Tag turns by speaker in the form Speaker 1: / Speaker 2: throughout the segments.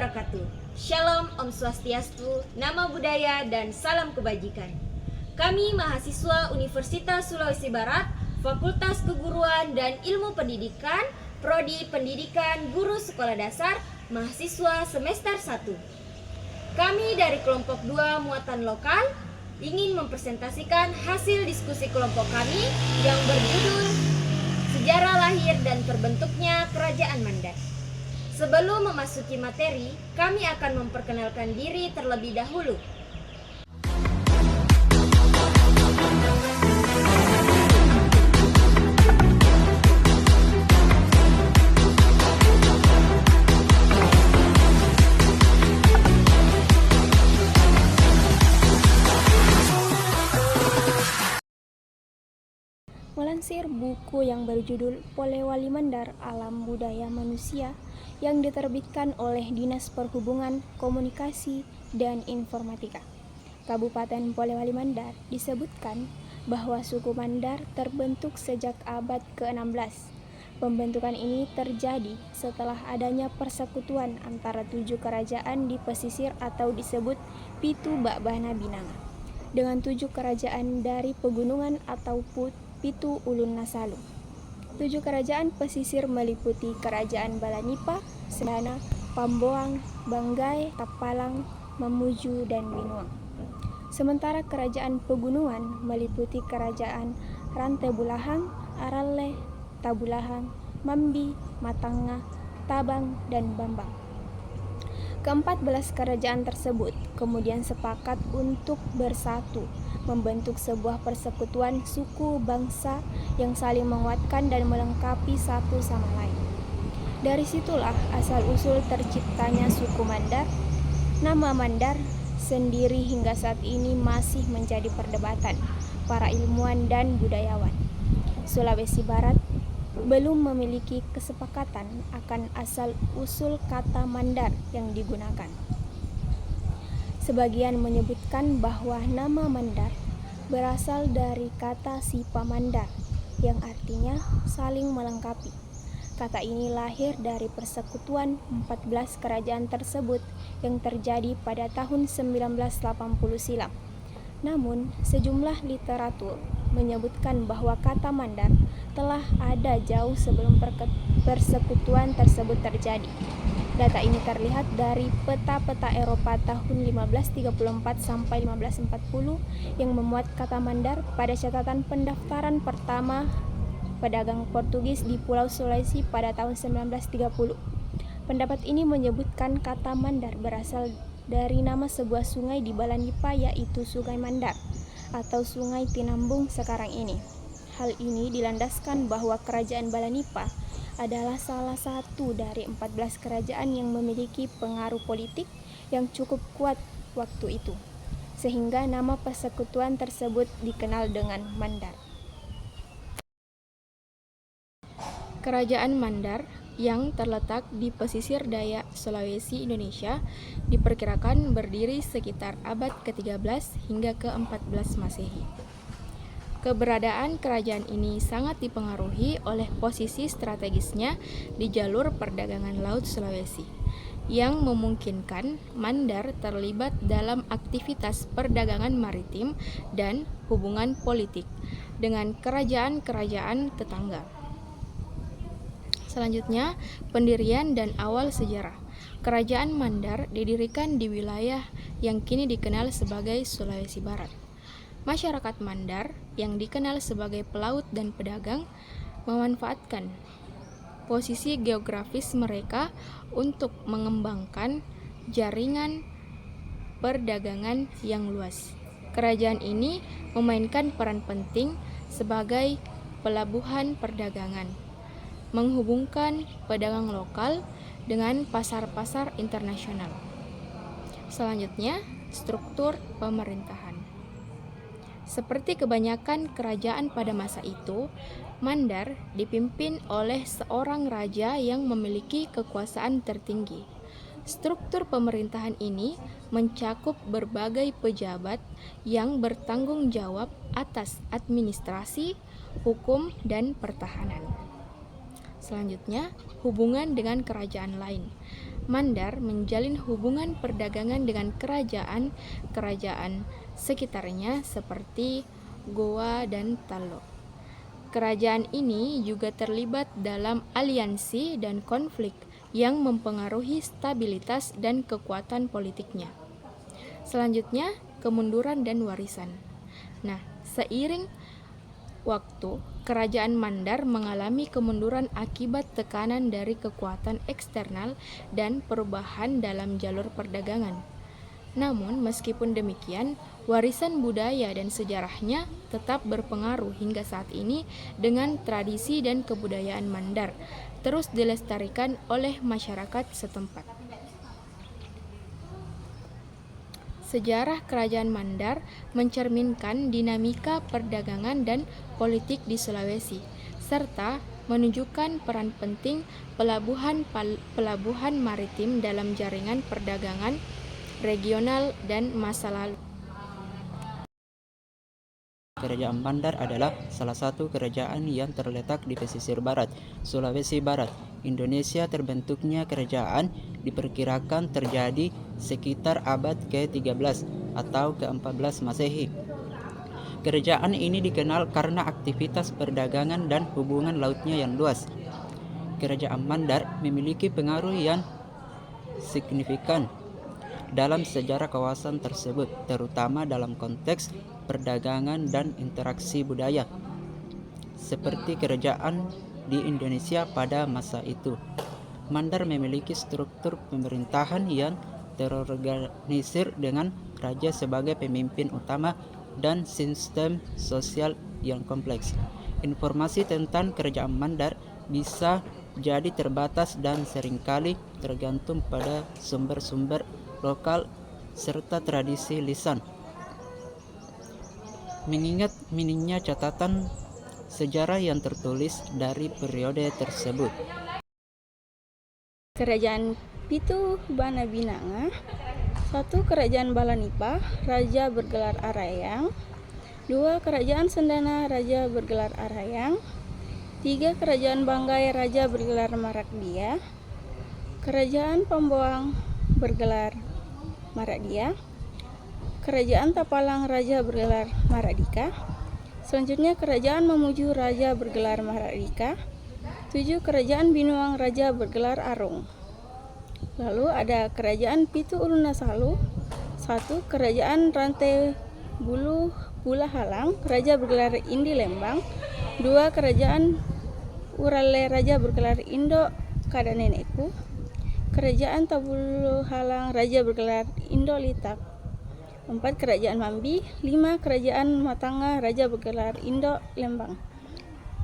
Speaker 1: wabarakatuh. Shalom, Om Swastiastu, Nama Budaya, dan salam kebajikan. Kami mahasiswa Universitas Sulawesi Barat, Fakultas Keguruan dan Ilmu Pendidikan, Prodi Pendidikan Guru Sekolah Dasar, mahasiswa semester 1. Kami dari kelompok 2 muatan lokal ingin mempresentasikan hasil diskusi kelompok kami yang berjudul Sejarah Lahir dan Terbentuknya Kerajaan Mandar. Sebelum memasuki materi, kami akan memperkenalkan diri terlebih dahulu.
Speaker 2: Melansir buku yang berjudul Polewali Mandar Alam Budaya Manusia yang diterbitkan oleh Dinas Perhubungan, Komunikasi, dan Informatika, Kabupaten Polewali Mandar disebutkan bahwa suku Mandar terbentuk sejak abad ke-16. Pembentukan ini terjadi setelah adanya persekutuan antara 7 kerajaan di pesisir atau disebut Pitu Bakbana Binanga dengan 7 kerajaan dari pegunungan atau Pitu Ulun Nasalu. 7 kerajaan pesisir meliputi Kerajaan Balanipa, Sendana, Pamboang, Banggai, Tapalang, Mamuju, dan Binuang. Sementara kerajaan pegunungan meliputi Kerajaan Rantebulahang, Aralle, Tabulahang, Mambi, Matanga, Tabang, dan Bambang. Ke-14 kerajaan tersebut kemudian sepakat untuk bersatu, membentuk sebuah persekutuan suku bangsa yang saling menguatkan dan melengkapi satu sama lain. Dari situlah asal-usul terciptanya suku Mandar. Nama Mandar sendiri hingga saat ini masih menjadi perdebatan para ilmuwan dan budayawan. Sulawesi Barat belum memiliki kesepakatan akan asal-usul kata Mandar yang digunakan. Sebagian menyebutkan bahwa nama Mandar berasal dari kata Sipa Mandar yang artinya saling melengkapi. Kata ini lahir dari persekutuan 14 kerajaan tersebut yang terjadi pada tahun 1980 silam. Namun, sejumlah literatur menyebutkan bahwa kata Mandar telah ada jauh sebelum persekutuan tersebut terjadi. Data ini terlihat dari peta-peta Eropa tahun 1534 sampai 1540 yang memuat kata Mandar pada catatan pendaftaran pertama pedagang Portugis di Pulau Sulawesi pada tahun 1930. Pendapat ini menyebutkan kata Mandar berasal dari nama sebuah sungai di Balanipa, yaitu Sungai Mandar atau Sungai Tinambung sekarang ini. Hal ini dilandaskan bahwa Kerajaan Balanipa adalah salah satu dari 14 kerajaan yang memiliki pengaruh politik yang cukup kuat waktu itu, sehingga nama persekutuan tersebut dikenal dengan Mandar. Kerajaan Mandar yang terletak di pesisir daya Sulawesi, Indonesia, diperkirakan berdiri sekitar abad ke-13 hingga ke-14 Masehi. Keberadaan kerajaan ini sangat dipengaruhi oleh posisi strategisnya di jalur perdagangan Laut Sulawesi, yang memungkinkan Mandar terlibat dalam aktivitas perdagangan maritim dan hubungan politik dengan kerajaan-kerajaan tetangga. Selanjutnya, pendirian dan awal sejarah. Kerajaan Mandar didirikan di wilayah yang kini dikenal sebagai Sulawesi Barat. Masyarakat Mandar yang dikenal sebagai pelaut dan pedagang memanfaatkan posisi geografis mereka untuk mengembangkan jaringan perdagangan yang luas. Kerajaan ini memainkan peran penting sebagai pelabuhan perdagangan, menghubungkan pedagang lokal dengan pasar-pasar internasional. Selanjutnya, struktur pemerintahan. Seperti kebanyakan kerajaan pada masa itu, Mandar dipimpin oleh seorang raja yang memiliki kekuasaan tertinggi. Struktur pemerintahan ini mencakup berbagai pejabat yang bertanggung jawab atas administrasi, hukum, dan pertahanan. Selanjutnya, hubungan dengan kerajaan lain. Mandar menjalin hubungan perdagangan dengan kerajaan sekitarnya seperti Goa dan Talo. Kerajaan ini juga terlibat dalam aliansi dan konflik yang mempengaruhi stabilitas dan kekuatan politiknya. Selanjutnya, kemunduran dan warisan. Nah, seiring waktu, kerajaan Mandar mengalami kemunduran akibat tekanan dari kekuatan eksternal dan perubahan dalam jalur perdagangan. Namun, meskipun demikian, warisan budaya dan sejarahnya tetap berpengaruh hingga saat ini dengan tradisi dan kebudayaan Mandar terus dilestarikan oleh masyarakat setempat. Sejarah Kerajaan Mandar mencerminkan dinamika perdagangan dan politik di Sulawesi, serta menunjukkan peran penting pelabuhan maritim dalam jaringan perdagangan regional dan masa lalu.
Speaker 3: Kerajaan Mandar adalah salah satu kerajaan yang terletak di pesisir barat, Sulawesi Barat, Indonesia. Terbentuknya kerajaan diperkirakan terjadi sekitar abad ke-13 atau ke-14 Masehi. Kerajaan ini dikenal karena aktivitas perdagangan dan hubungan lautnya yang luas. Kerajaan Mandar memiliki pengaruh yang signifikan dalam sejarah kawasan tersebut, terutama dalam konteks perdagangan dan interaksi budaya, seperti kerajaan di Indonesia pada masa itu. Mandar memiliki struktur pemerintahan yang terorganisir dengan raja sebagai pemimpin utama dan sistem sosial yang kompleks. Informasi tentang kerajaan Mandar bisa jadi terbatas dan seringkali tergantung pada sumber-sumber lokal serta tradisi lisan. Mengingat minimnya catatan sejarah yang tertulis dari periode tersebut.
Speaker 4: Kerajaan Pitu Bana Binanga. 1. Kerajaan Balanipa, Raja bergelar Arayang. 2. Kerajaan Sendana, Raja bergelar Arayang. 3. Kerajaan Banggai, Raja bergelar Marakdia. Kerajaan Pamboang bergelar Marakdia. Kerajaan Tapalang, Raja bergelar Maradika. Selanjutnya Kerajaan Mamuju, Raja bergelar Maradika. 7. Kerajaan Binuang, Raja bergelar Arung. Lalu ada Kerajaan Pitu Ulunasalu. 1. Kerajaan Rantai Bulu Halang, Raja bergelar Indi Lembang. 2. Kerajaan Urale, Raja bergelar Indo Kadaneneku. Kerajaan Tabulu Halang, Raja bergelar Indo Litak. 4. Kerajaan Mambi. 5. Kerajaan Matanga, Raja bergelar Indo Lembang.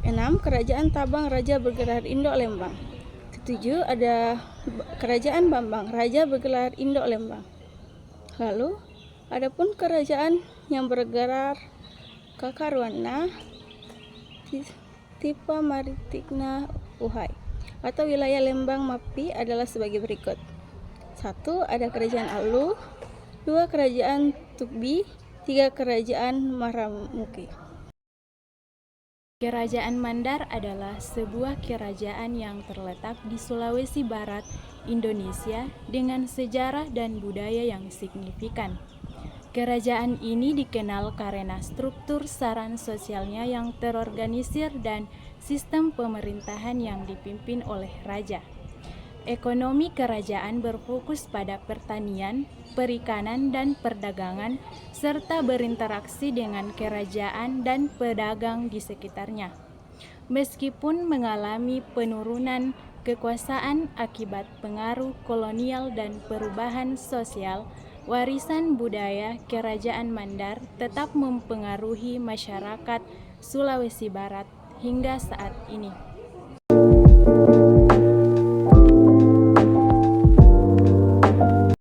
Speaker 4: 6. Kerajaan Tabang, Raja bergelar Indo Lembang. 7. Ada Kerajaan Bambang, Raja bergelar Indo Lembang. Lalu adapun kerajaan yang bergelar Kakarwana Tipa Maritikna Uhai atau wilayah Lembang Mapi adalah sebagai berikut. 1. Ada Kerajaan Alu. 2. Kerajaan Tukbi. 3. Kerajaan Maramuki.
Speaker 2: Kerajaan Mandar adalah sebuah kerajaan yang terletak di Sulawesi Barat, Indonesia, dengan sejarah dan budaya yang signifikan. Kerajaan ini dikenal karena struktur saran sosialnya yang terorganisir dan sistem pemerintahan yang dipimpin oleh raja. Ekonomi kerajaan berfokus pada pertanian, perikanan, dan perdagangan, serta berinteraksi dengan kerajaan dan pedagang di sekitarnya. Meskipun mengalami penurunan kekuasaan akibat pengaruh kolonial dan perubahan sosial, warisan budaya Kerajaan Mandar tetap mempengaruhi masyarakat Sulawesi Barat hingga saat ini.